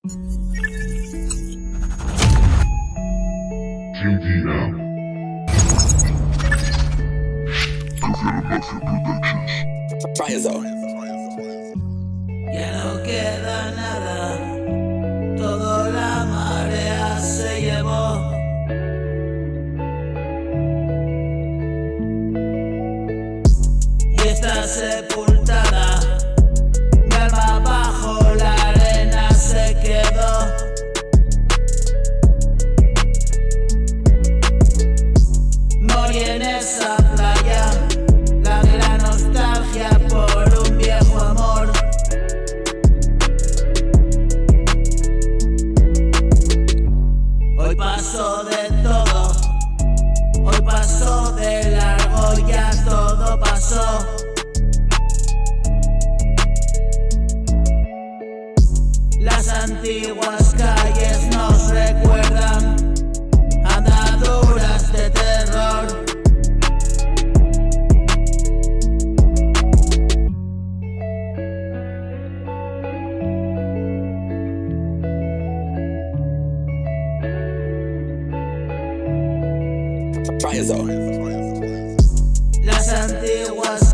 JDM. Ya no queda nada, todo la marea se llevó. Y está sepultada, mi alma bajo la arena se quedó. Morí en esa playa, la de la nostalgia por un viejo amor. Hoy pasó de todo, hoy pasó de largo, ya todo pasó. Las antiguas calles nos recuerdan andaduras de terror. Las antiguas